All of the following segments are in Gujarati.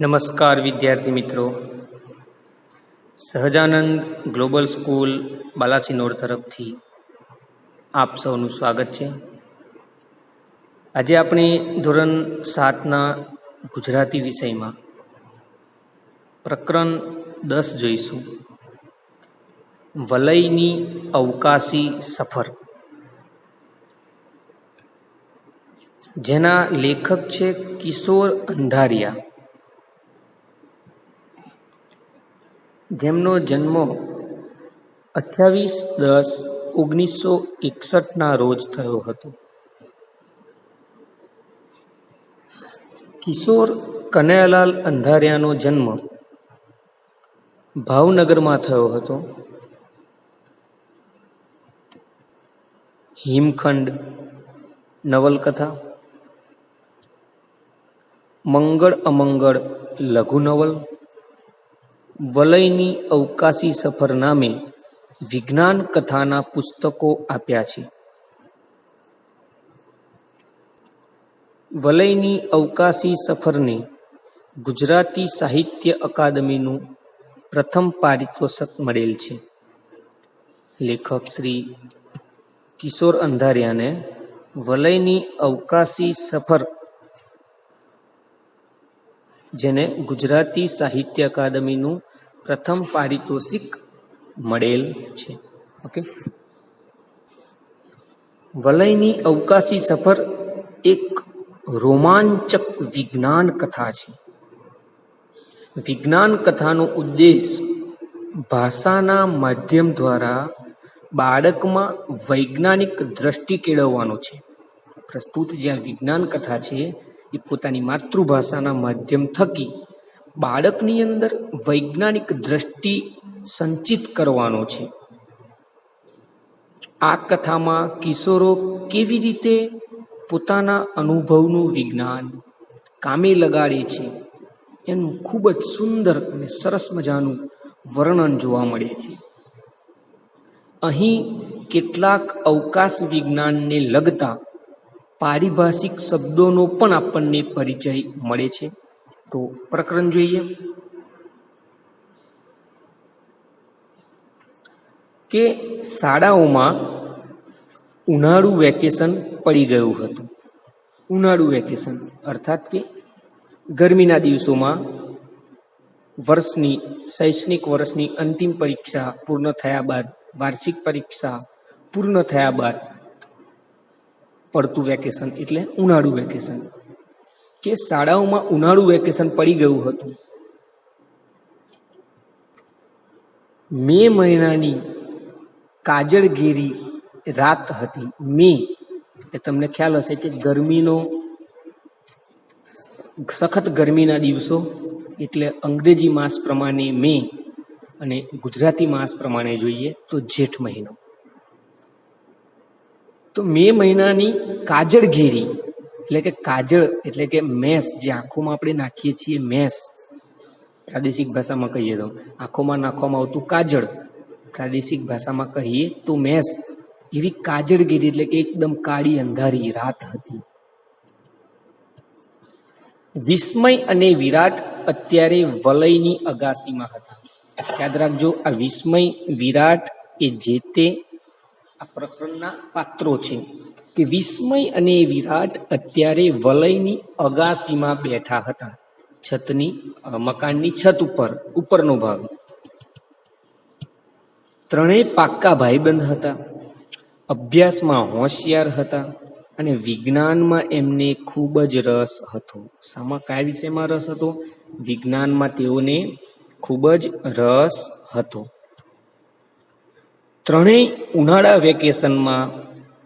નમસ્કાર વિદ્યાર્થી મિત્રો, સહજાનંદ ગ્લોબલ સ્કૂલ બાલાસિનોર તરફથી આપ સૌનું સ્વાગત છે. આજે આપણે ધોરણ 7ના ગુજરાતી વિષયમાં પ્રકરણ 10 જોઈશું. વલયની અવકાશી સફર, જેના લેખક છે કિશોર અંધારિયા, જેમનો જન્મ 28/10/1961ના રોજ થયો હતો. કિશોર કનૈયાલાલ અંધારિયાનો જન્મ ભાવનગરમાં થયો હતો. હિમખંડ નવલકથા, મંગળ અમંગળ લઘુ નવલ, વલયની અવકાશી સફર નામે વિજ્ઞાન કથાના પુસ્તકો આપ્યા છે. વલયની અવકાશી સફરને ગુજરાતી સાહિત્ય અકાદમીનું પ્રથમ પારિતોષિક મળેલ છે. લેખક શ્રી કિશોર અંધારિયાને વલયની અવકાશી સફર, જેને ગુજરાતી સાહિત્ય અકાદમીનું પ્રથમ પારિતોષિક મળેલ છે. ઓકે, વલયની અવકાશી સફર એક રોમાંચક વિજ્ઞાન કથા છે. વિજ્ઞાન કથાનો ઉદ્દેશ ભાષાના માધ્યમ દ્વારા બાળકમાં વૈજ્ઞાનિક દ્રષ્ટિ કેળવવાનો છે. પ્રસ્તુત જે આ વિજ્ઞાન કથા છે એ પોતાની માતૃભાષાના માધ્યમ થકી બાળકની અંદર વૈજ્ઞાનિક દ્રષ્ટિ સંચિત કરવાનો છે. આ કથામાં કિશોરો કેવી રીતે પોતાના અનુભવનું વિજ્ઞાન કામે લગાડે છે એનું ખૂબ જ સુંદર અને સરસ મજાનું વર્ણન જોવા મળે છે. અહીં કેટલાક અવકાશ વિજ્ઞાનને લગતા પારિભાષિક શબ્દોનો પણ આપણને પરિચય મળે છે. તો પ્રકરણ જોઈએ કે શાળાઓમાં ઉનાળુ વેકેશન પડી ગયું હતું. ઉનાળુ વેકેશન અર્થાત કે ગરમીના દિવસોમાં શૈક્ષણિક વર્ષની અંતિમ પરીક્ષા પૂર્ણ થયા બાદ, વાર્ષિક પરીક્ષા પૂર્ણ થયા બાદ પડતું વેકેશન એટલે ઉનાળુ વેકેશન. કે શાળાઓમાં ઉનાળુ વેકેશન પડી ગયું હતું. મે મહિનાની કાજળઘેરી રાત હતી. મે એ તમને ખ્યાલ હશે કે ગરમીનો, સખત ગરમીના દિવસો, એટલે અંગ્રેજી માસ પ્રમાણે મે અને ગુજરાતી માસ પ્રમાણે જોઈએ તો જેઠ મહિનો. તો મે મહિનાની કાજળઘેરી એટલે કે કાજળ એટલે કે મેસ, જે આંખોમાં આપણે નાખીએ છીએ મેસ, પ્રાદેશિક ભાષામાં કહીએ તો આંખોમાં નાખવામાં આવતું કાજળ, પ્રાદેશિક ભાષામાં કહીએ તો મેસ. એવી કાજળઘેરી એટલે કે એકદમ કાળી અંધારી રાત હતી. વિસ્મય અને વિરાટ અત્યારે વલયની અગાસીમાં હતા. યાદ રાખજો, આ વિસ્મય વિરાટ એ જે તે આ પ્રકરણના પાત્રો છે. કે વિસ્મય અને વિરાટ અત્યારે વલયની અગાસીમાં બેઠા હતા. છતની, મકાનની છત ઉપર, ઉપરનો ભાગ. ત્રણેય પાક્કા ભાઈબંધ હતા. અભ્યાસમાં હોશિયાર હતા અને વિજ્ઞાનમાં એમને ખૂબ જ રસ હતો. શામાં, કયા વિષયમાં રસ હતો? વિજ્ઞાનમાં તેઓને ખૂબ જ રસ હતો. ત્રણેય ઉનાળા વેકેશનમાં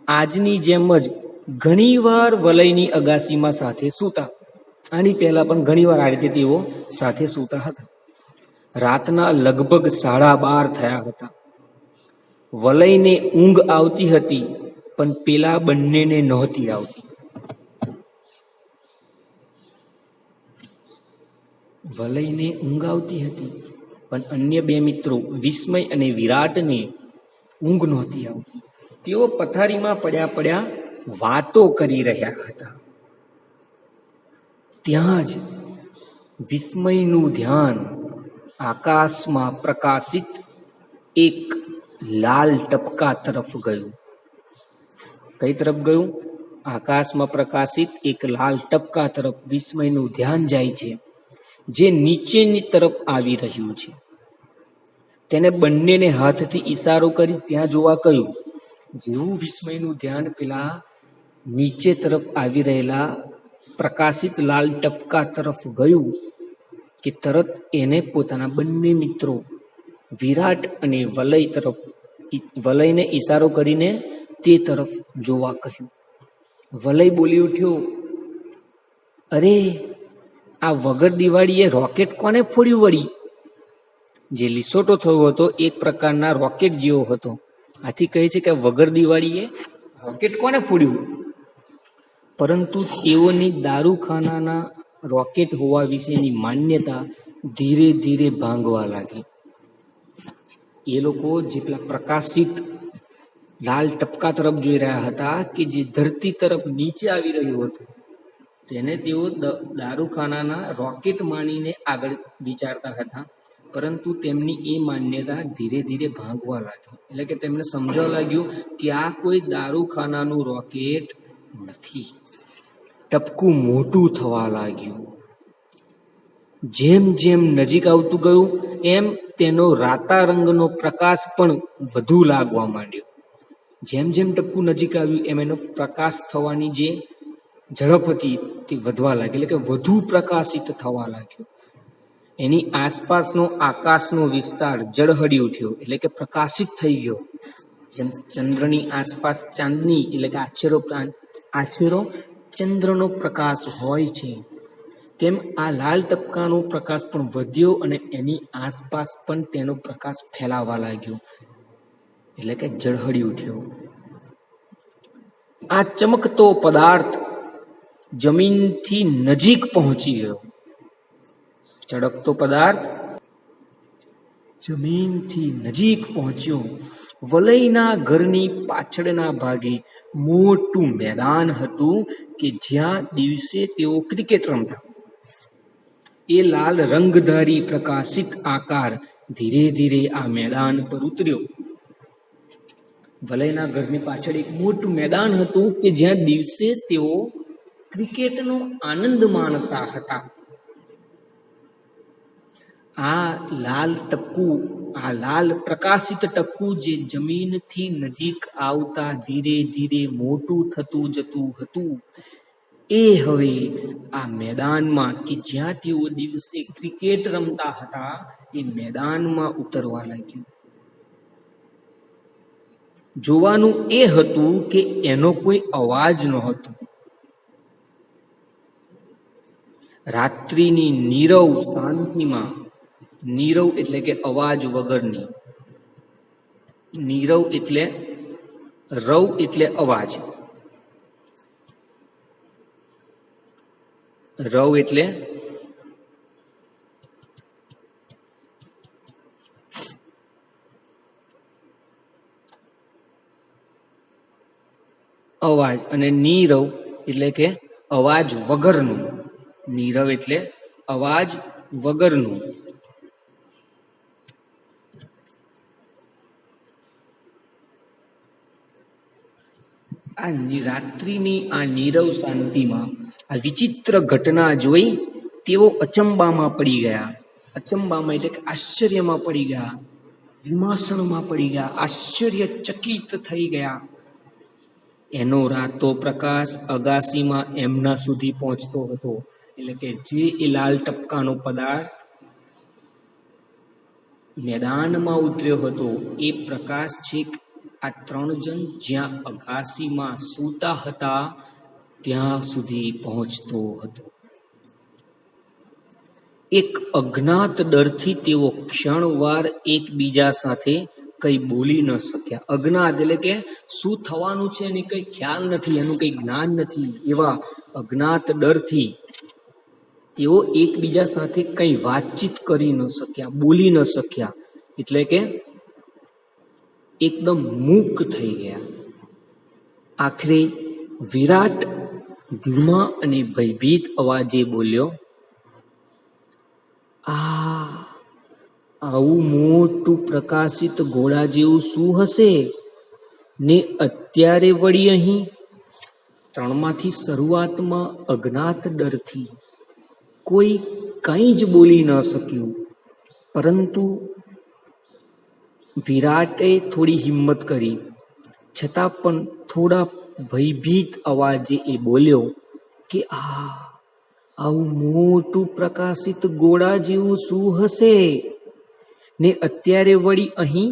આજની જેમ જ ઘણીવાર વલયની અગાસીમાં સાથે સૂતા. આની પહેલા પણ ઘણીવાર આ રીતે તેઓ સાથે સૂતા હતા. રાતના લગભગ 12:30 થયા હતા. વલયને ઊંઘ આવતી હતી, પણ પેલા બંનેને નહોતી આવતી. વલયને ઊંઘ આવતી હતી, પણ અન્ય બે મિત્રો વિસ્મય અને વિરાટને ઊંઘ નહોતી આવતી. તેઓ પથારીમાં પડ્યા વાતો કરી રહ્યા હતા. ત્યાં જ વિસ્મયનું ધ્યાન આકાશમાં પ્રકાશિત એક લાલ ટપકા તરફ ગયું. કઈ તરફ ગયું? આકાશમાં પ્રકાશિત એક લાલ ટપકા તરફ વિસ્મયનું ધ્યાન જાય છે, જે નીચેની તરફ આવી રહ્યું છે. તેને બંનેને હાથથી ઈશારો કરી ત્યાં જોવા કહ્યું. જેવું વિસ્મયનું ધ્યાન પેલા નીચે તરફ આવી રહેલા પ્રકાશિત લાલ ટપકા તરફ ગયું કે તરત એને પોતાના બંને મિત્રો વિરાટ અને વલય તરફ વલયને ઈશારો કરીને તે તરફ જોવા કહ્યું. વલય બોલી ઉઠ્યો, અરે આ વગર દિવાળીએ રોકેટ કોને ફોડ્યું વળી? જે લીસોટો થયો હતો એક પ્રકારના રોકેટ જેવો હતો. આથી કહે છે કે વગર દિવાળીએ રોકેટ કોને ફોડ્યું? પરંતુ તેઓની દારૂખાનાના રોકેટ હોવા વિશેની માન્યતા ધીરે ધીરે ભાંગવા લાગી. એ લોકો જેટલા પ્રકાશિત લાલ ટપકા તરફ જોઈ રહ્યા હતા કે જે ધરતી તરફ નીચે આવી રહ્યું હતું, તેને તેઓ દારૂખાનાના રોકેટ માનીને આગળ વિચારતા હતા. પરંતુ તેમની એ માન્યતા ધીરે ધીરે ભાંગવા લાગી. એટલે કે તેમને સમજવા લાગ્યું કે આ કોઈ દારૂખાનાનું રોકેટ નથી. ટપકું મોટું થવા લાગ્યું. જેમ જેમ નજીક આવતું ગયું એમ તેનો રાતા રંગનો પ્રકાશ પણ વધુ લાગવા માંડ્યો. જેમ જેમ ટપકું નજીક આવ્યું એમ એનો પ્રકાશ થવાની જે ઝડપ હતી તે વધવા લાગી, એટલે કે વધુ પ્રકાશિત થવા લાગ્યો. એની આસપાસનો આકાશનો વિસ્તાર ઝળહળી ઉઠ્યો, એટલે કે પ્રકાશિત થઈ ગયો. જેમ ચંદ્રની આસપાસ ચાંદની એટલે કે આછેરો ચંદ્રનો પ્રકાશ હોય છે, તેમ આ લાલ ટપકાનો પ્રકાશ પણ વધ્યો અને એની આસપાસ પણ તેનો પ્રકાશ ફેલાવા લાગ્યો, એટલે કે ઝળહળી ઉઠ્યો. આ ચમકતો પદાર્થ જમીનથી નજીક પહોંચી ગયો. ચળકતો પદાર્થ જમીનથી નજીક પહોંચ્યો. વલયના ઘરની પાછળના ભાગે મોટું મેદાન હતું કે જ્યાં દિવસે તેઓ ક્રિકેટ રમતા. એ લાલ રંગધારી પ્રકાશિત આકાર ધીરે ધીરે આ મેદાન પર ઉતર્યો. વલયના ઘરની પાછળ એક મોટું મેદાન હતું કે જ્યાં દિવસે તેઓ ક્રિકેટનો આનંદ માણતા હતા. આ લાલ પ્રકાશિત ટપકું જે જમીનથી નજીક આવતા ધીરે ધીરે મોટું થતું જતું હતું, એ હવે આ મેદાનમાં કે જ્યાં તેઓ દિવસે ક્રિકેટ રમતા હતા એ મેદાનમાં ઉતરવા લાગ્યું. જોવાનું એ હતું કે એનો કોઈ અવાજ નહોતો. રાત્રિની નીરવ શાંતિમાં, નીરવ એટલે કે અવાજ વગરની, નીરવ એટલે રવ એટલે અવાજ, રવ એટલે અવાજ અને નીરવ એટલે કે અવાજ વગરનું. નીરવ એટલે અવાજ વગરનું. આ રાત્રિની આ નીરવ શાંતિમાં આ વિચિત્ર ઘટના જોઈ તેઓ અચંબામાં પડી ગયા. અચંબામાં એટલે કે આશ્ચર્યમાં પડી ગયા, વિમાસણમાં પડી ગયા, આશ્ચર્યચકિત થઈ ગયા. એનો રાતો પ્રકાશ અગાસીમાં એમના સુધી પહોંચતો હતો, એટલે કે જે એ લાલ ટપકાનો પદાર્થ મેદાનમાં ઉતર્યો હતો એ પ્રકાશ છેક આ ત્રણ જણ જ્યાં અગાસીમાં સૂતા હતા ત્યાં સુધી પહોંચતો હતો. એક અજ્ઞાત ડરથી તેઓ ક્ષણવાર એકબીજા સાથે કઈ બોલી ન શક્યા. અજ્ઞાત એટલે કે શું થવાનું છે એની કઈ ખ્યાલ નથી, એનું કઈ જ્ઞાન નથી. એવા અજ્ઞાત ડરથી તેઓ એકબીજા સાથે કઈ વાતચીત કરી ન શક્યા, બોલી ન શક્યા, એટલે કે એકદમ મૂક થઈ ગયા. આખરે વિરાટ ધીમા અને ભયભીત અવાજે બોલ્યો, આવું મોટું પ્રકાશિત ગોળા જેવું શું હશે ને અત્યારે વળી અહીં? ત્રણમાંથી શરૂઆતમાં અજ્ઞાત ડરથી કોઈ કંઈ જ બોલી ન શક્યું, પરંતુ વિરાટે થોડી હિંમત કરી, છતાં પણ થોડા ભયભીત અવાજે એ બોલ્યો કે આવું મોટું પ્રકાશિત ગોળા જેવું શું હશે ને અત્યારે વળી અહીં?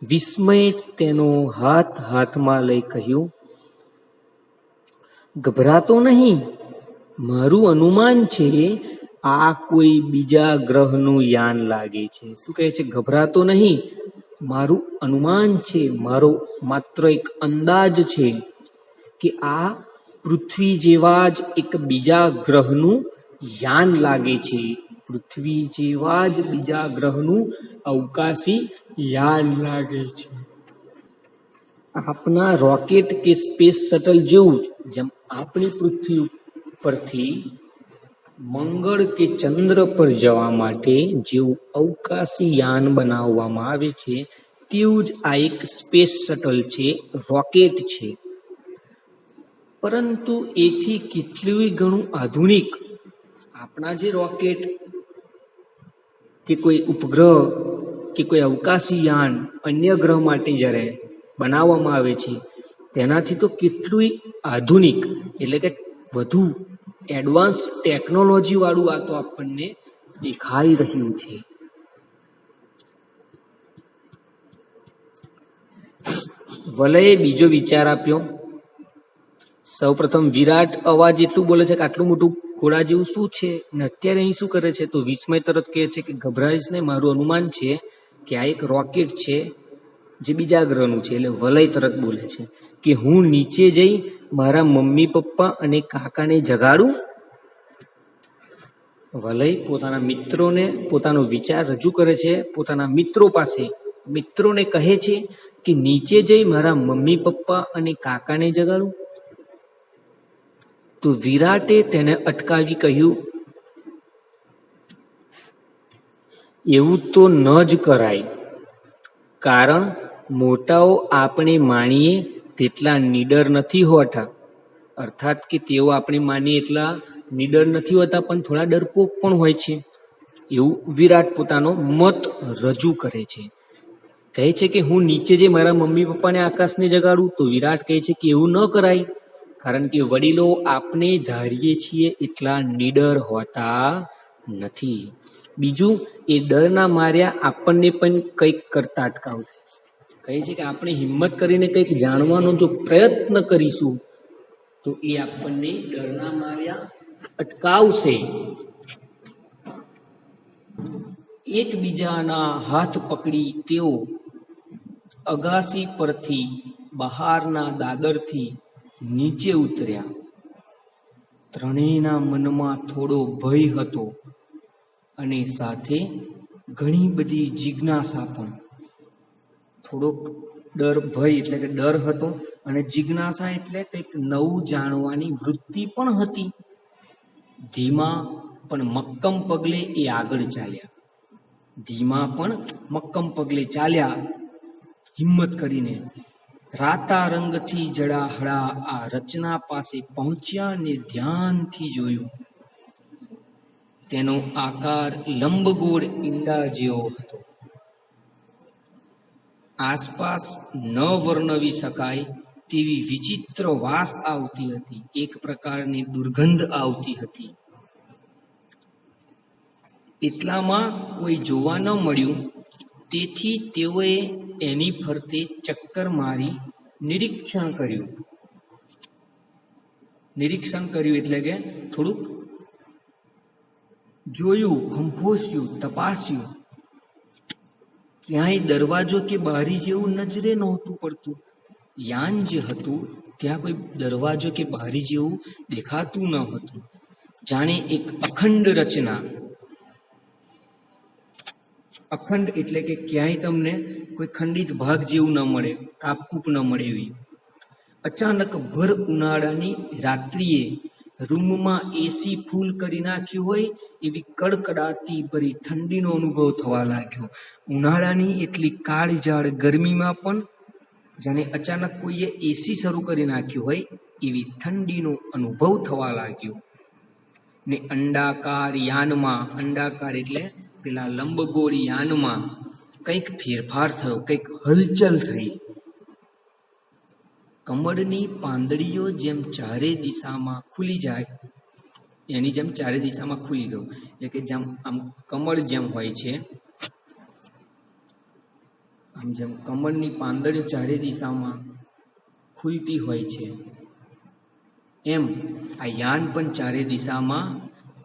વિસ્મયે તેનો હાથમાં લઈ કહ્યું, ગભરાતો નહીં, મારું અનુમાન છે આ કોઈ બીજા ગ્રહનું યાન લાગે છે. શું કહે છે? ગભરાતો નહીં, મારું અનુમાન છે, મારો માત્ર એક અંદાજ છે કે આ પૃથ્વી જેવા જ એક બીજા ગ્રહનું યાન લાગે છે. પૃથ્વી જેવા જ બીજા ગ્રહનું અવકાશી યાન લાગે છે. આપણા રોકેટ કે સ્પેસ શટલ જેવું જ, જેમ આપણી પૃથ્વી પરથી મંગળ કે ચંદ્ર પર જવા માટે જેવું અવકાશી યાન બનાવવામાં આવે છે, તેવું જ આ એક સ્પેસ શટલ છે, રોકેટ છે. પરંતુ એથી કેટલું ઘણું આધુનિક આપણા જે રોકેટ કે કોઈ ઉપગ્રહ કે કોઈ અવકાશી યાન અન્ય ગ્રહ માટે જ્યારે બનાવવામાં આવે છે, તેનાથી તો કેટલું આધુનિક, એટલે કે વધુ એડવાન્સ ટેકનોલોજી વાળું આ તો આપણને દેખાઈ રહ્યું છે. વલયે બીજો વિચાર આપ્યો. સૌપ્રથમ વિરાટ અવાજ એટલું બોલે છે કે આટલું મોટું ઘોડા જેવું શું છે ને અત્યારે અહીં શું કરે છે? તો વિસ્મય તરત કહે છે કે ગભરાઈશ નહીં, મારું અનુમાન છે કે આ એક રોકેટ છે જે બીજા ગ્રહનું છે. એટલે વલય તરત બોલે છે કે હું નીચે જઈ મારા મમ્મી પપ્પા અને કાકાને જગાડું. વલય પોતાના મિત્રોને પોતાનો વિચાર રજૂ કરે છે, પોતાના મિત્રો પાસે. મિત્રોને કહે છે કે નીચે જઈ મારા મમ્મી પપ્પા અને કાકાને જગાડું. તો વિરાટે તેને અટકાવી કહ્યું, એવું તો ન જ કરાય, કારણ મોટાઓ આપણે માનીએ તેટલા નીડર નથી હોતા. અર્થાત કે તેઓ આપણે માનીએ એટલા નીડર નથી હોતા, પણ થોડા ડરપોક પણ હોય છે. એવું વિરાટ પોતાનો મત રજૂ કરે છે. કહે છે કે હું નીચે જઈ મારા મમ્મી પપ્પાને આકાશને જગાડું. તો વિરાટ કહે છે કે એવું ન કરાય, કારણ કે વડીલો આપણે ધારીએ છીએ એટલા નીડર હોતા નથી. બીજું, એ ડરના માર્યા આપણને પણ કંઈક કરતા અટકાવશે. કહે છે કે આપણે હિંમત કરીને કંઈક જાણવાનો જો પ્રયત્ન કરીશું તો એ આપણને ડરના માર્યા અટકાવશે. એકબીજાના હાથ પકડી તેઓ અગાસી પરથી બહારના દાદરથી નીચે ઉતર્યા. ત્રણેયના મનમાં થોડો ભય હતો અને સાથે ઘણી બધી જિજ્ઞાસા પણ. થોડોક ભય એટલે કે ડર હતો, અને જિજ્ઞાસા એટલે કંઈક નવું જાણવાની વૃત્તિ પણ હતી. ધીમા પણ મક્કમ પગલે એ આગળ ચાલ્યા. હિંમત કરીને રાતા રંગથી જડાહળા આ રચના પાસે પહોંચ્યા ને ધ્યાનથી જોયું. તેનો આકાર લંબગોળ ઈંડા જેવો હતો. આસપાસ ન વર્ણવી શકાય તેવી વિચિત્ર વાસ આવતી હતી. એક પ્રકારની દુર્ગંધ આવતી હતી. એટલામાં કોઈ જોવા ન મળ્યું, તેથી તેઓએ એની ફરતે ચક્કર મારી નિરીક્ષણ કર્યું એટલે કે થોડુંક જોયું, ફંફોસ્યું, તપાસ્યું. ક્યાંય દરવાજો કે બારી જેવું નજરે નહોતું પડતું. યાન જે હતું ત્યાં કોઈ દરવાજો કે બારી જેવું દેખાતું ન હતું. જાણે એક અખંડ રચના. અખંડ એટલે કે ક્યાંય તમને કોઈ ખંડિત ભાગ જેવું ન મળે, કાપકૂપ ન મળે એવી. અચાનક ભર ઉનાળાની રાત્રિએ રૂમમાં એસી ફૂલ કરી નાખ્યું હોય એવી કડકડાતી ભરી ઠંડીનો અનુભવ થવા લાગ્યો. ઉનાળાની એટલી કાળઝાળ ગરમીમાં પણ જાણે અચાનક કોઈએ એસી શરૂ કરી નાખ્યું હોય એવી ઠંડીનો અનુભવ થવા લાગ્યો. ને અંડાકાર યાનમાં, અંડાકાર એટલે પેલા લંબગોળ યાનમાં કંઈક ફેરફાર થયો, કંઈક હલચલ થઈ. કમળની પાંદડીઓ જેમ ચારે દિશામાં ખુલી જાય એની જેમ ચારે દિશામાં ખુલી ગયું. એટલે કે જેમ આમ કમળ જેમ હોય છે, આમ જેમ કમળની પાંદડીઓ ચારે દિશામાં ખુલતી હોય છે એમ આ યાન પણ ચારે દિશામાં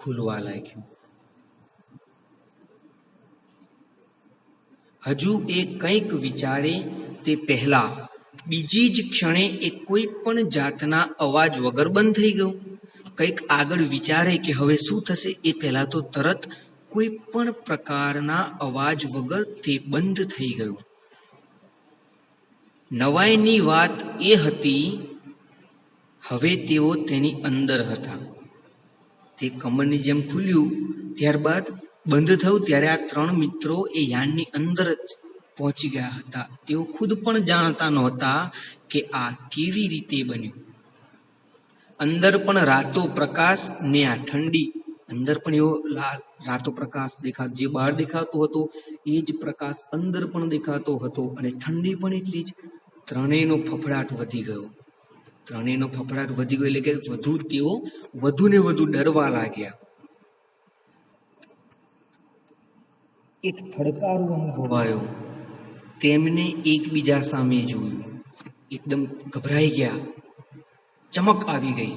ખુલવા લાગ્યું. હજુ એ કંઈક વિચારે તે પહેલા બીજી જ ક્ષણે એ કોઈ પણ જાતના અવાજ વગર બંધ થઈ ગયું. કંઈક આગળ વિચારે કે હવે શું થશે એ પહેલા તો તરત કોઈ પણ પ્રકારના અવાજ વગર તે બંધ થઈ ગયું. નવાઈની વાત એ હતી હવે તેઓ તેની અંદર હતા. તે કમળની જેમ ખુલ્યું ત્યારબાદ બંધ થયું ત્યારે આ ત્રણ મિત્રો એ યાનની અંદર જ પહોંચી ગયા હતા. તેઓ ખુદ પણ જાણતા નહોતા કે આ કેવી રીતે બન્યું. અંદર પણ રાતો પ્રકાશ ને આ ઠંડી, અંદર પણ એવો રાતો પ્રકાશ દેખાતો, જે બહાર દેખાતો હતો એ જ પ્રકાશ અંદર પણ દેખાતો હતો અને ઠંડી પણ એટલી જ. ત્રણેયનો ફફડાટ વધી ગયો. ત્રણેયનો ફફડાટ વધી ગયો એટલે કે તેઓ વધુ ને વધુ ડરવા લાગ્યા. એક થડકારો અનુભવાયો. તેમને એકબીજા સામે જોયું, એકદમ ગભરાઈ ગયા. ચમક આવી ગઈ,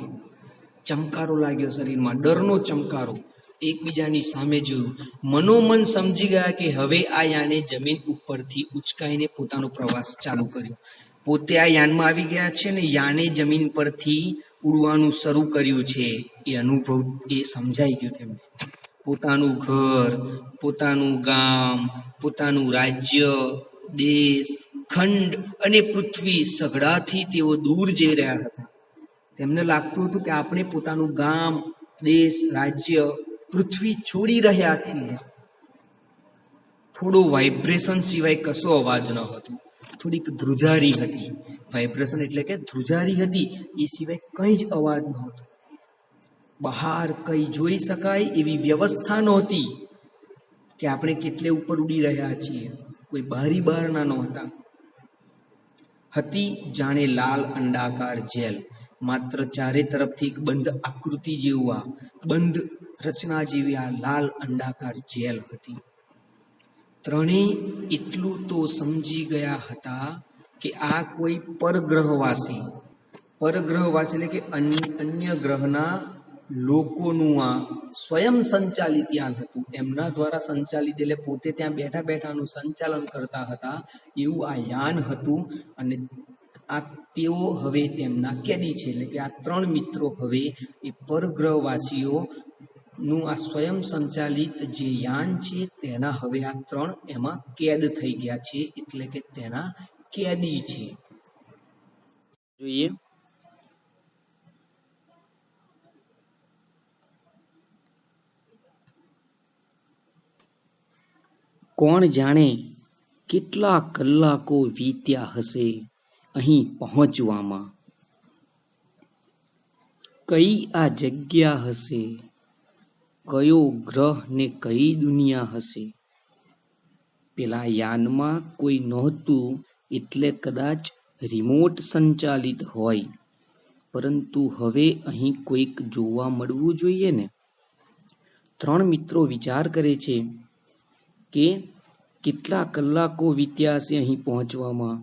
ચમકારો લાગ્યો શરીરમાં, ડરનો ચમકારો. એકબીજાની સામે જોયું, મનોમન સમજી ગયા કે હવે આ યાને જમીન ઉપરથી ઉચકાઈને પોતાનો પ્રવાસ ચાલુ કર્યો. પોતે આ યાનમાં આવી ગયા છે ને યાને જમીન પરથી ઉડવાનું શરૂ કર્યું છે. એ અનુભવ એ સમજાઈ ગયું તેમને. પોતાનું ઘર, પોતાનું ગામ, પોતાનું રાજ્ય, દેશ, ખંડ અને પૃથ્વી સઘળાથી તેઓ દૂર જઈ રહ્યા હતા. તેમને લાગતું હતું કે આપણે પોતાનું ગામ, દેશ, રાજ્ય, પૃથ્વી છોડી રહ્યા છીએ. થોડો વાઇબ્રેશન સિવાય કશો અવાજ ન હતો. થોડીક ધ્રુજારી હતી. વાઇબ્રેશન એટલે કે ધ્રુજારી હતી, એ સિવાય કંઈ જ અવાજ નહોતો. બહાર કંઈ જોઈ શકાય એવી વ્યવસ્થા નહોતી કે આપણે કેટલે ઉપર ઉડી રહ્યા છીએ. કોઈ બારી બારના નહોતા. હતી જાણે લાલ અંડાકાર જેલ. માત્ર ચારે તરફથી એક બંધ આકૃતિ જેવું, આ બંધ રચના જેવી આ લાલ અંડાકાર જેલ હતી. ત્રણેય એટલું તો સમજી ગયા હતા કે આ કોઈ પરગ્રહવાસી એટલે કે અન્ય ગ્રહના લોકોનું આ સ્વયં સંચાલિત યાન હતું. એમના દ્વારા સંચાલિત એટલે પોતે ત્યાં બેઠા બેઠાનું સંચાલન કરતા હતા એવું આ યાન હતું. અને આ તેઓ હવે તેમના કેદી છે. એટલે કે આ ત્રણ મિત્રો હવે એ પરગ્રહવાસીઓ નું આ સ્વયં સંચાલિત જે યાન છે તેના હવે આ ત્રણ એમાં કેદ થઈ ગયા છે. એટલે કે તેના કેદી છે. જોઈએ કોણ જાણે કેટલા કલાકો વીત્યા હશે અહીં પહોંચવામાં. કઈ આ જગ્યા હશે, કયો ગ્રહ ને કઈ દુનિયા હશે. પેલા યાનમાં કોઈ નહોતું એટલે કદાચ રિમોટ સંચાલિત હોય, પરંતુ હવે અહીં કોઈક જોવા મળવું જોઈએ ને. ત્રણ મિત્રો વિચાર કરે છે કે કેટલા કલાકો વીત્યા હશે અહીં પહોંચવામાં.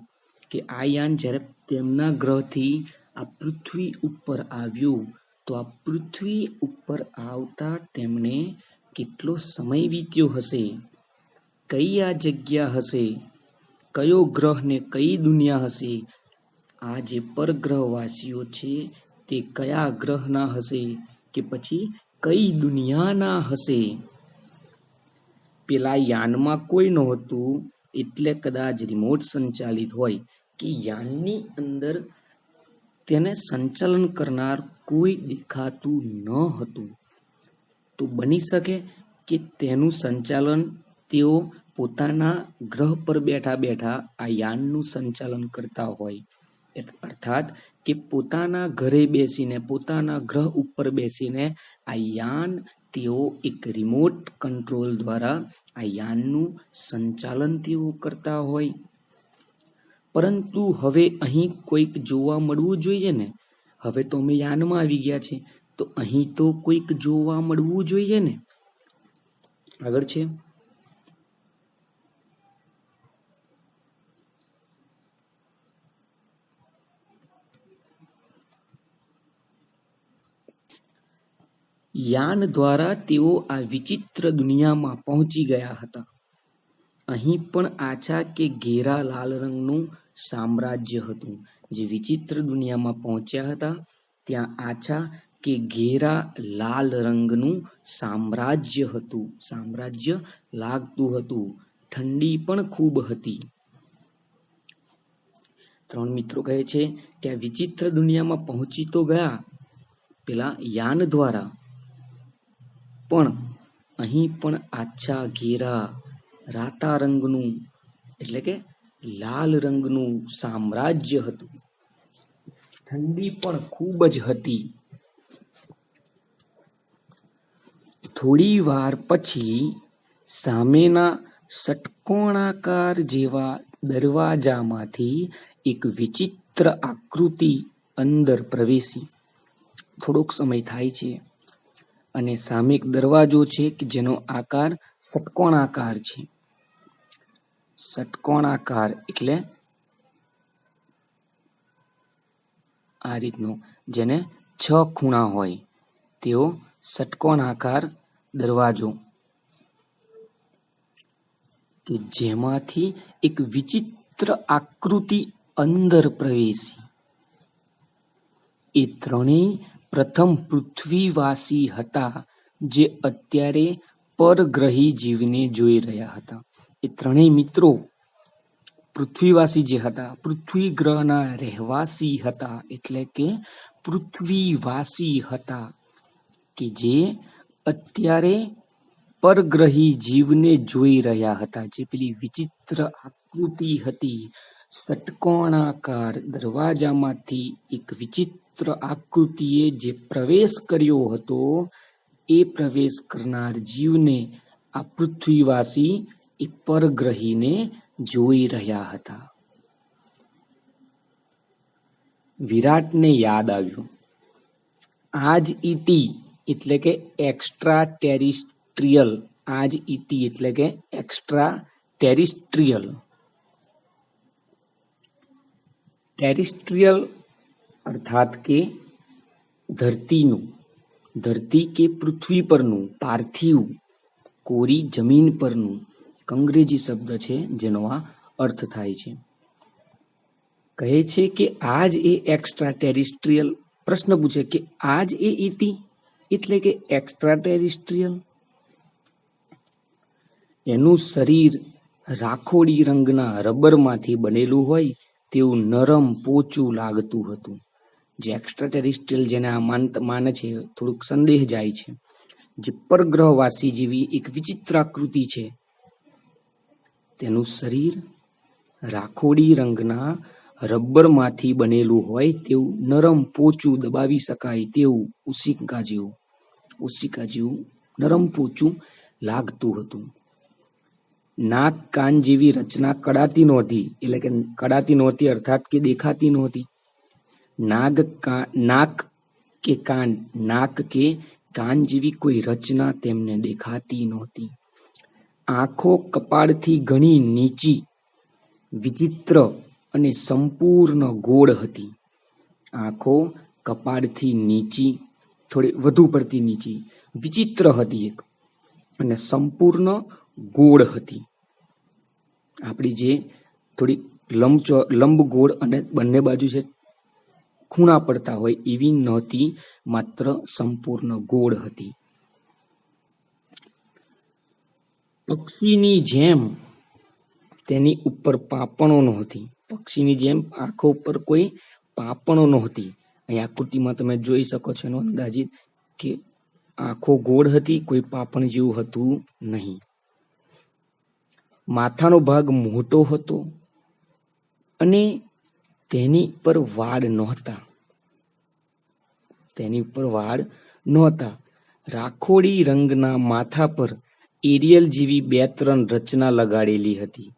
કે આ યાન જ્યારે તેમના ગ્રહથી આ પૃથ્વી ઉપર આવ્યું તો આ પૃથ્વી ઉપર આવતા તેમને કેટલો સમય વીત્યો હશે. કઈ આ જગ્યા હશે, કયો ગ્રહ ને કઈ દુનિયા હશે. આ જે પરગ્રહવાસીઓ છે તે કયા ગ્રહના હશે કે પછી કઈ દુનિયાના હશે. પેલા યાનમાં કોઈ નહોતું એટલે કદાચ રિમોટ સંચાલિત હોય કે યાનની અંદર તેને સંચાલન કરનાર કોઈ દેખાતું ન હતું. તો બની શકે કે તેનું સંચાલન તેઓ પોતાના ગ્રહ પર બેઠા બેઠા આ યાનનું સંચાલન કરતા હોય, અર્થાત કે પોતાના ઘરે બેસીને, પોતાના ગ્રહ ઉપર બેસીને આ યાન તેઓ એક રિમોટ કંટ્રોલ દ્વારા આ યાનનું સંચાલન તેઓ કરતા હોય. પરંતુ હવે અહીં કોઈક જોવા મળવું જોઈએ ને. હવે તો અમે યાનમાં આવી ગયા છે, તો અહીં તો કોઈક જોવા મળવું જોઈએ ને. આગળ છે, યાન દ્વારા તેઓ આ વિચિત્ર દુનિયામાં પહોંચી ગયા હતા. અહીં પણ આછા કે ઘેરા લાલ રંગનું સામ્રાજ્ય હતું. જે વિચિત્ર દુનિયામાં પહોંચ્યા હતા ત્યાં આછા કે ઘેરા લાલ રંગનું સામ્રાજ્ય હતું. સામ્રાજ્ય લાગતું હતું. ઠંડી પણ ખૂબ હતી. 3 મિત્રો કહે છે કે આ વિચિત્ર દુનિયામાં પહોંચી તો ગયા પેલા યાન દ્વારા, પણ અહીં પણ આછા ઘેરા રાતા રંગનું એટલે કે લાલ રંગનું સામ્રાજ્ય હતું. ઠંડી પણ ખૂબ જ હતી. થોડી વાર પછી સામેના ષટકોણાકાર જેવા દરવાજામાંથી એક વિચિત્ર આકૃતિ અંદર પ્રવેશી. થોડોક સમય થાય છે અને સામે એક દરવાજો છે કે જેનો આકાર ષટકોણાકાર છે. ષટકોણાકાર એટલે આ રીતનો, જેને 6 ખૂણા હોય તેવો ષટકોણાકાર દરવાજો, કે જેમાંથી એક વિચિત્ર આકૃતિ અંદર પ્રવેશી. એ ત્રણેય પ્રથમ પૃથ્વીવાસી હતા, જે અત્યારે પરગ્રહી જીવને જોઈ રહ્યા હતા. એ ત્રણેય મિત્રો પૃથ્વીવાસી જે હતા, પૃથ્વી ગ્રહના રહેવાસી હતા, એટલે કે પૃથ્વીવાસી હતા, કે જે અત્યારે પરગ્રહી જીવને જોઈ રહ્યા હતા. જે પેલી વિચિત્ર આકૃતિ હતી, ષટકોણાકાર દરવાજામાંથી એક વિચિત્ર આકૃતિએ જે પ્રવેશ કર્યો હતો, એ પ્રવેશ કરનાર જીવને આ પૃથ્વીવાસી એ પરગ્રહીને જોઈ રહ્યા હતા. વિરાટને યાદ આવ્યું, આજ ઈટી એટલે કે એક્સ્ટ્રા ટેરિસ્ટ્રિયલ, આજ ઈટી એટલે કે એક્સ્ટ્રા ટેરિસ્ટ્રિયલ. ટેરિસ્ટ્રિયલ અર્થાત કે ધરતીનું, ધરતી કે પૃથ્વી પરનું, પાર્થિવ કોરી જમીન પરનું અંગ્રેજી શબ્દ છે જેનો આ અર્થ થાય છે. કહે છે કે આજ એ એક્સ્ટ્રા ટેરિસ્ટ્રિયલ. પ્રશ્ન પૂછે કે આજ એ ઈટી એટલે કે એક્સ્ટ્રા ટેરિસ્ટ્રિયલ. એનું શરીર રાખોડી રંગના રબરમાંથી બનેલું હોય તેવું નરમ પોચું લાગતું હતું. જે એક્સ્ટ્રા ટેરિસ્ટ્રિયલ જેને આ માને છે, થોડુંક સંદેહ જાય છે. જે પરગ્રહવાસી જેવી એક વિચિત્ર આકૃતિ છે, તેનું શરીર રાખોડી રંગના રબરમાંથી બનેલું હોય તેવું નરમ પોચું, દબાવી શકાય તેવું ઉશિકા જેવું નરમ પોચું લાગતું હતું. નાક કાન જેવી રચના કડાતી નહોતી, એટલે કે કડાતી નહોતી અર્થાત કે દેખાતી નહોતી. નાક કે કાન જેવી કોઈ રચના તેમને દેખાતી નહોતી. આંખો કપાળથી ઘણી નીચી, વિચિત્ર અને સંપૂર્ણ ગોળ હતી. આંખો કપાળથી નીચી, થોડી વધુ પડતી નીચી, વિચિત્ર હતી એક, અને સંપૂર્ણ ગોળ હતી. આપણી જે થોડી લંબગોળ અને બંને બાજુ છે ખૂણા પડતા હોય એવી નહોતી, માત્ર સંપૂર્ણ ગોળ હતી. પક્ષીની જેમ તેની ઉપર પાંપણો નહોતી. પક્ષીની જેમ આંખો ઉપર કોઈ પાંપણો નહોતી. અહીં આકૃતિમાં તમે જોઈ શકો છો એનો અંદાજિત કે આંખો ગોળ હતી, કોઈ પાંપણ જેવું હતું નહીં. માથાનો ભાગ મોટો હતો અને તેની પર વાળ નહોતા. રાખોડી રંગના માથા પર એરિયલ જેવી 2-3 રચના લગાડેલી હતી.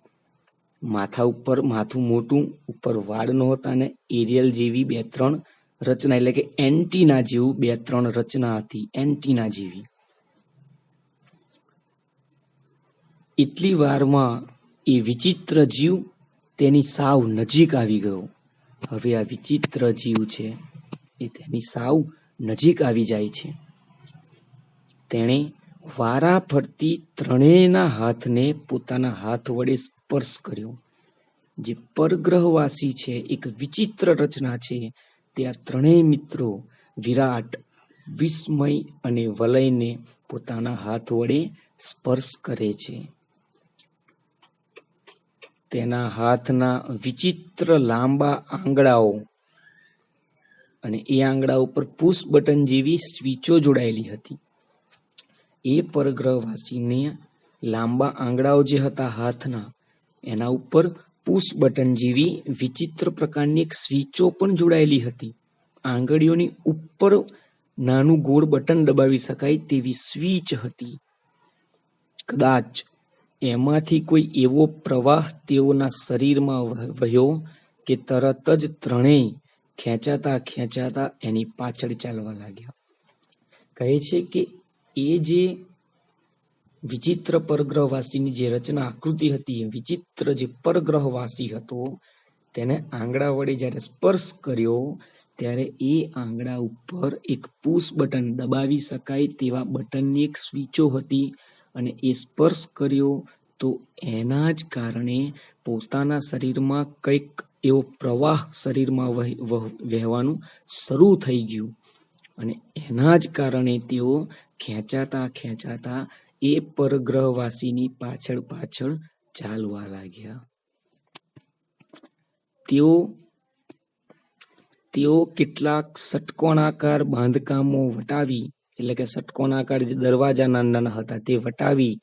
માથું મોટું, ઉપર વાળ નહોતા અને એરિયલ જેવી 2-3 રચના એટલે કે એન્ટીના જેવું 2-3 રચના હતી, એન્ટીના જેવી. એટલી વારમાં એ વિચિત્ર જીવ તેની સાવ નજીક આવી ગયો. હવે આ વિચિત્ર જીવ છે એ તેની સાવ નજીક આવી જાય છે. તેણે વારા ફરતી ત્રણેયના હાથને પોતાના હાથ વડે સ્પર્શ કર્યો. જે પરગ્રહવાસી છે, એક વિચિત્ર રચના છે, તે આ ત્રણેય મિત્રો વિરાટ, વિસ્મય અને વલયને પોતાના હાથ વડે સ્પર્શ કરે છે. તેના હાથના વિચિત્ર લાંબા આંગળાઓ અને એ આંગળા ઉપર પુશ બટન જેવી સ્વિચો જોડાયેલી હતી. એ પરગ્રહવાસીને લાંબા આંગળાઓ જે હતા હાથના, એના ઉપર પુશ બટન જેવી વિચિત્ર પ્રકારની એક સ્વિચો પણ જોડાયેલી હતી. આંગળીઓની ઉપર નાનું ગોળ બટન દબાવી શકાય તેવી સ્વિચ હતી. કદાચ એમાંથી કોઈ એવો પ્રવાહ તેઓના શરીરમાં વહ્યો કે તરત જ ત્રણેય ખેંચાતા એની પાછળ ચાલવા લાગ્યા. કહે છે કે એ જે વિચિત્ર પરગ્રહવાસીની જે રચના આકૃતિ હતી, એ વિચિત્ર જે પરગ્રહવાસી હતો, તેને આંગળા વડે જ્યારે સ્પર્શ કર્યો ત્યારે એ આંગળા ઉપર એક પુશ બટન, દબાવી શકાય તેવા બટનની એક સ્વિચો હતી અને એ સ્પર્શ કર્યો તો એના જ કારણે પોતાના શરીરમાં કંઈક એવો પ્રવાહ શરીરમાં વહેવાનું શરૂ થઈ ગયું અને એના જ કારણે તેઓ ખેંચાતા એ પરગ્રહવાસીની પાછળ ચાલવા લાગ્યા. તેઓ કેટલાક ષટકોણાકાર બાંધકામો વટાવી, એટલે કે ષટકોણાકાર જે દરવાજા નાના હતા તે વટાવી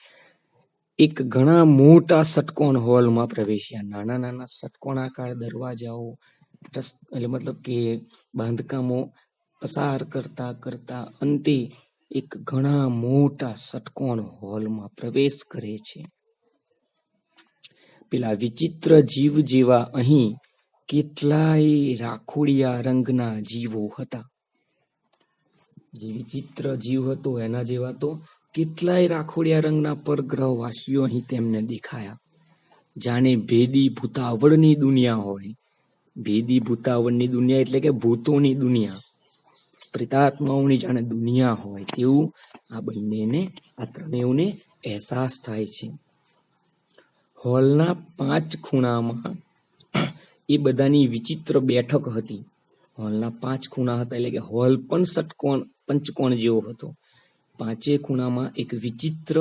એક ઘણા મોટા ષટકોણ હોલમાં પ્રવેશ્યા. નાના ષટકોણાકાર દરવાજાઓ એટલે મતલબ કે બાંધકામો પસાર કરતા અંતે એક ઘણા મોટા ષટકોણ હોલમાં પ્રવેશ કરે છે. પેલા વિચિત્ર જીવ જેવા અહીં કેટલાય રાખોડિયા રંગના જીવો હતા. જે વિચિત્ર જીવ હતો એના જેવા તો કેટલાય રાખોડિયા રંગના પરગ્રહવાસીઓ અહીં તેમને દેખાયા. જાણે ભેદી ભૂતાવળની દુનિયા હોય. ભેદી ભૂતાવળની દુનિયા એટલે કે ભૂતોની દુનિયા, પ્રેતાત્માઓની જાણે દુનિયા હોય તેવું આ ત્રણેયને અહેસાસ થાય છે. હોલના 5 ખૂણામાં એ બધાની વિચિત્ર બેઠક હતી. હોલના 5 ખૂણા હતા એટલે કે હોલ પણ પંચકોણ જેવો હતો. 5 ખૂણામાં એક વિચિત્ર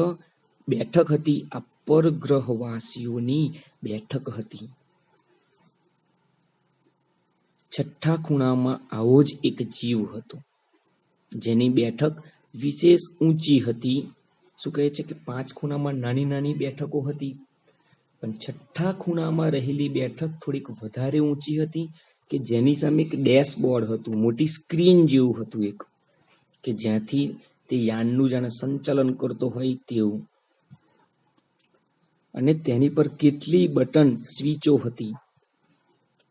બેઠક હતી. આ પરગ્રહવાસીઓની બેઠક હતી. 6થા ખૂણામાં આવો જ એક જીવ હતો જેની બેઠક વિશેષ ઊંચી હતી. શું કહે છે કે 5 ખૂણામાં નાની બેઠકો હતી, પણ 6થા ખૂણામાં રહેલી બેઠક થોડીક વધારે ઊંચી હતી કે જેની સામે એક ડેશબોર્ડ હતું, મોટી સ્ક્રીન જેવું હતું એક, કે જ્યાંથી તે યાનનું જાણે સંચાલન કરતો હોય તેવું. અને તેની પર કેટલી બટન સ્વિચો હતી.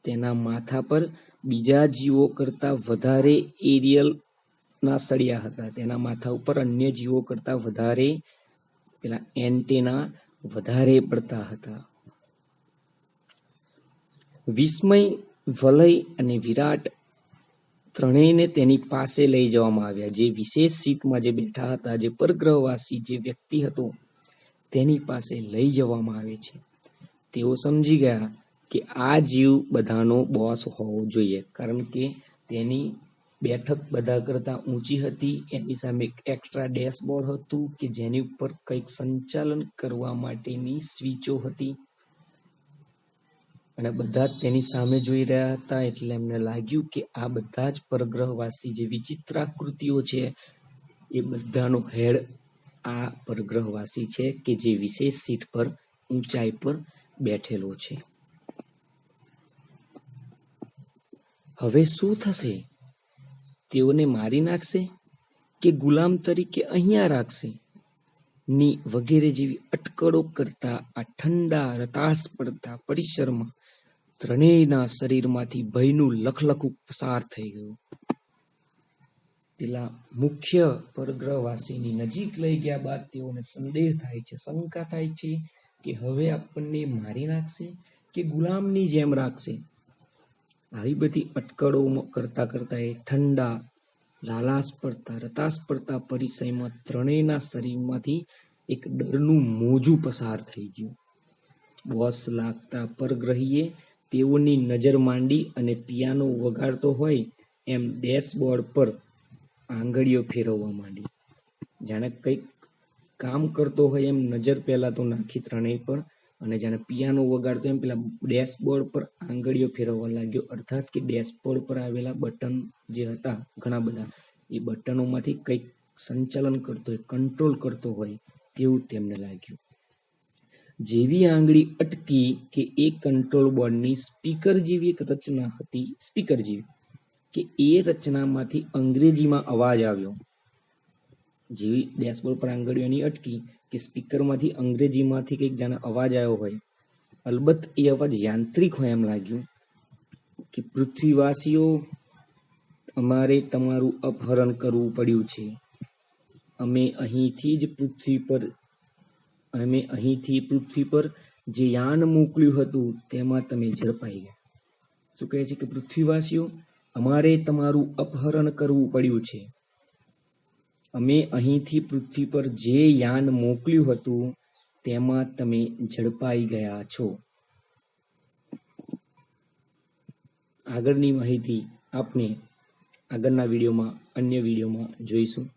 તેના માથા પર બીજા જીવો કરતા વધારે એરિયલના સળિયા હતા. તેના માથા ઉપર અન્ય જીવો કરતા વધારે પેલા એન્ટેના વધારે પડતા હતા. વિસ્મય, વલય અને વિરાટ ત્રણેયને તેની પાસે લઈ જવામાં આવ્યા. જે વિશેષ સીટમાં જે બેઠા હતા, જે પરગ્રહવાસી જે વ્યક્તિ હતો તેની પાસે લઈ જવામાં આવે છે. તેઓ સમજી ગયા કે આ જીવ બધાનો બોસ હોવો જોઈએ, કારણ કે તેની બેઠક બધા કરતા ઊંચી હતી. એની સામે એક એક્સ્ટ્રા ડેશબોર્ડ હતું કે જેની ઉપર કંઈક સંચાલન કરવા માટેની સ્વિચો હતી. અને બધા જ તેની સામે જોઈ રહ્યા હતા, એટલે એમને લાગ્યું કે આ બધા જ પરગ્રહવાસી જે વિચિત્ર આકૃતિઓ છે એ બધાનો હેડ આ પરગ્રહવાસી છે કે જે વિશેષ સીટ પર ઊંચાઈ પર બેઠેલો છે. હવે શું થશે? તેઓને મારી નાખશે કે ગુલામ તરીકે અહીંયા રાખશે? ની વગેરે જેવી અટકળો કરતા આ ઠંડા રતાશ પડતા પરિસરમાં ત્રણેયના શરીરમાંથી ભયનું લખલખું પસાર થઈ ગયું. પેલા મુખ્ય પરગ્રહવાસીની નજીક લઈ ગયા બાદ તેઓને સંદેહ થાય છે, શંકા થાય છે કે હવે આપણને મારી નાખશે કે ગુલામની જેમ રાખશે. આવી બધી અટકળો કરતા કરતા એ ઠંડા લાલાશ પડતા રતાશ પડતા પરિસરમાં ત્રણેયના શરીરમાંથી એક ડરનું મોજું પસાર થઈ ગયું. બોસ લાગતા પરગ્રહીએ તેઓની નજર માંડી અને પિયાનો વગાડતો હોય એમ ડેશબોર્ડ પર આંગળીઓ ફેરવવા માંડી. જાણે કંઈક કામ કરતો હોય એમ નજર પહેલા તો નાખી ત્રણેય પર, અને જાણે પિયાનો વગાડતો એમ પેલા ડેશબોર્ડ પર આંગળીઓ ફેરવવા લાગ્યો. અર્થાત કે ડેશબોર્ડ પર આવેલા બટન જે હતા ઘણા બધા, એ બટનોમાંથી કંઈક સંચાલન કરતો હોય, કંટ્રોલ કરતો હોય તેવું તેમને લાગ્યું. જેવી આંગળી અટકી કે એ કંટ્રોલ બોર્ડની સ્પીકર જેવી એક રચના હતી, સ્પીકર જેવી કે એ રચનામાંથી અંગ્રેજીમાં અવાજ આવ્યો. જેવી ડેશબોર્ડ પર આંગળીઓની અટકી કે સ્પીકરમાંથી અંગ્રેજીમાંથી કંઈક જાણે અવાજ આવ્યો હોય. અલબત્ત એ અવાજ યાંત્રિક હોય એમ લાગ્યું કે પૃથ્વીવાસીઓ, અમારે તમારું અપહરણ કરવું પડ્યું છે. અમે અહીંથી પૃથ્વી પર જે યાન મોકલ્યું હતું તેમાં તમે ઝડપાઈ ગયા. શું કહે છે કે પૃથ્વીવાસીઓ, અમારે તમારું અપહરણ કરવું પડ્યું છે. અમે અહીંથી પૃથ્વી પર જે યાન મોકલ્યું હતું તેમાં તમે ઝડપાઈ ગયા છો. આગળની માહિતી આપણે આગળના વિડીયોમાં, અન્ય વિડીયોમાં જોઈશું.